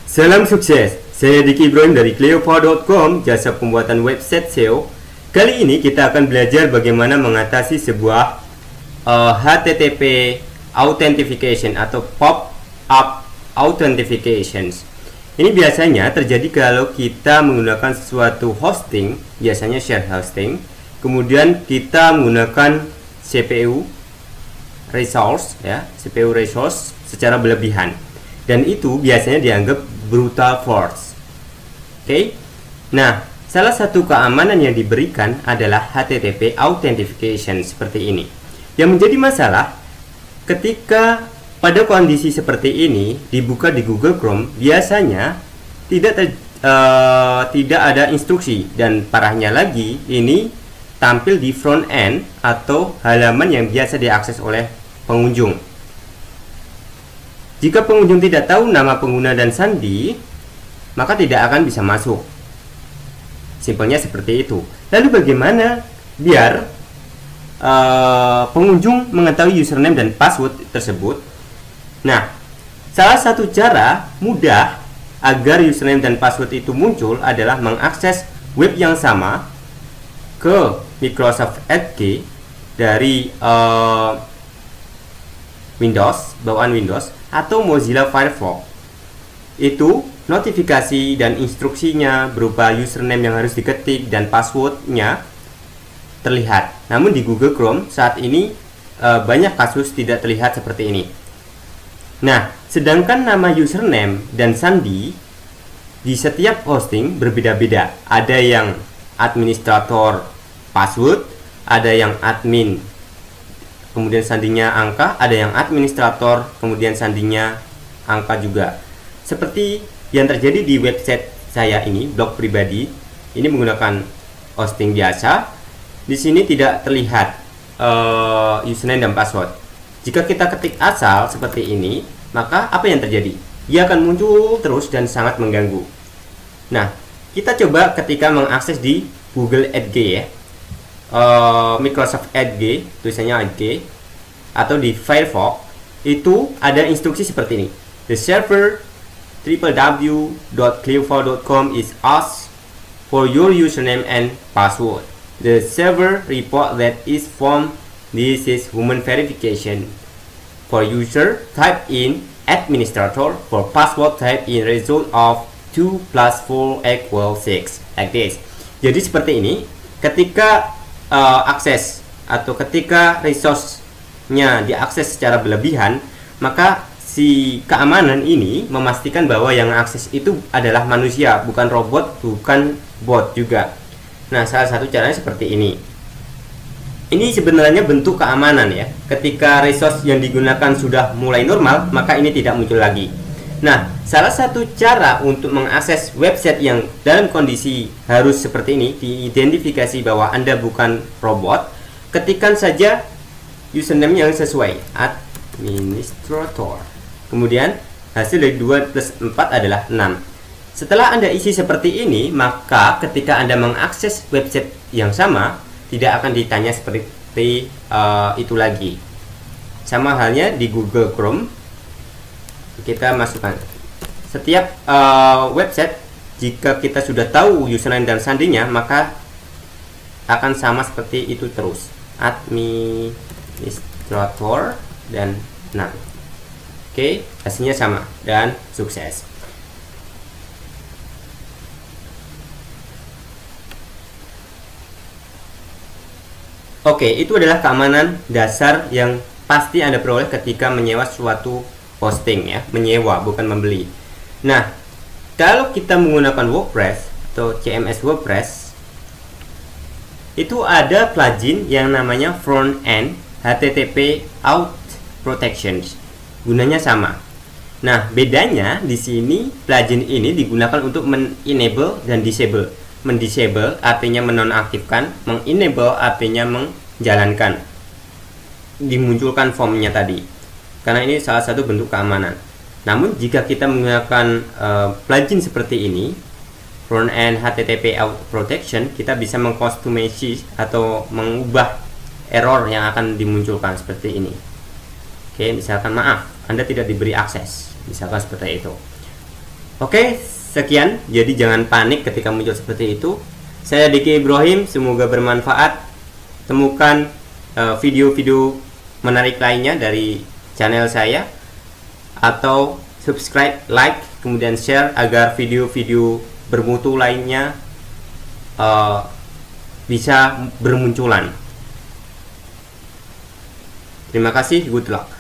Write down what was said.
Salam sukses, saya Diki Ibrahim dari Cleopa.com, jasa pembuatan website SEO. Kali ini kita akan belajar bagaimana mengatasi sebuah HTTP authentication atau pop-up authentications. Ini biasanya terjadi kalau kita menggunakan suatu hosting, biasanya share hosting, kemudian kita menggunakan CPU resource, CPU resource secara berlebihan, dan itu biasanya dianggap brutal force. Oke. Nah, salah satu keamanan yang diberikan adalah HTTP authentication seperti ini. Yang menjadi masalah ketika pada kondisi seperti ini dibuka di Google Chrome, biasanya tidak ada instruksi, dan parahnya lagi ini tampil di front end atau halaman yang biasa diakses oleh pengunjung. Jika pengunjung tidak tahu nama pengguna dan sandi, maka tidak akan bisa masuk. Simpelnya seperti itu. Lalu bagaimana biar pengunjung mengetahui username dan password tersebut? Nah, salah satu cara mudah agar username dan password itu muncul adalah mengakses web yang sama ke Microsoft Edge dari Windows, bawaan Windows, atau Mozilla Firefox. Itu notifikasi dan instruksinya berupa username yang harus diketik dan passwordnya terlihat. Namun di Google Chrome saat ini banyak kasus tidak terlihat seperti ini. Nah, sedangkan nama username dan sandi di setiap hosting berbeda-beda. Ada yang administrator password, ada yang admin kemudian sandinya angka, ada yang administrator kemudian sandinya angka juga. Seperti yang terjadi di website saya ini, blog pribadi, ini menggunakan hosting biasa. Di sini tidak terlihat username dan password. Jika kita ketik asal seperti ini, maka apa yang terjadi? Dia akan muncul terus dan sangat mengganggu. Nah, kita coba ketika mengakses di Google Edge, Microsoft Edge, tulisannya Edge, atau di Firefox, itu ada instruksi seperti ini. The server www.cleopa.com is asked for your username and password. The server report that is from this is human verification. For user, type in administrator. For password, type in result of 2 + 4 = 6, like this. Jadi seperti ini. Ketika akses atau ketika resource-nya diakses secara berlebihan, maka si keamanan ini memastikan bahwa yang akses itu adalah manusia, bukan robot, bukan bot juga. Nah, salah satu caranya seperti ini. Ini sebenarnya bentuk keamanan ya. Ketika resource yang digunakan sudah mulai normal, maka ini tidak muncul lagi. Nah, salah satu cara untuk mengakses website yang dalam kondisi harus seperti ini, diidentifikasi bahwa Anda bukan robot, ketikkan saja username yang sesuai, administrator. Kemudian hasil dari 2 + 4 adalah 6. Setelah Anda isi seperti ini, maka ketika Anda mengakses website yang sama, tidak akan ditanya seperti itu lagi. Sama halnya di Google Chrome, kita masukkan setiap website. Jika kita sudah tahu username dan sandinya, maka akan sama seperti itu terus, administrator dan 6. Oke, hasilnya sama dan sukses. Oke, itu adalah keamanan dasar yang pasti Anda peroleh ketika menyewa suatu hosting ya, menyewa bukan membeli. Nah, kalau kita menggunakan WordPress atau CMS WordPress, itu ada plugin yang namanya front end HTTP auth protections. Gunanya sama. Nah, bedanya di sini plugin ini digunakan untuk men-enable dan disable. Men-disable artinya menonaktifkan, men-enable artinya menjalankan. Dimunculkan formnya tadi. Karena ini salah satu bentuk keamanan. Namun jika kita menggunakan plugin seperti ini, front end HTTP auth protection, kita bisa mengcustomisi atau mengubah error yang akan dimunculkan seperti ini. Oke, misalkan maaf, Anda tidak diberi akses, misalkan seperti itu. Oke, sekian. Jadi jangan panik ketika muncul seperti itu. Saya Diki Ibrahim, semoga bermanfaat. Temukan video-video menarik lainnya dari channel saya, atau subscribe, like, kemudian share agar video-video bermutu lainnya bisa bermunculan. Terima kasih, good luck.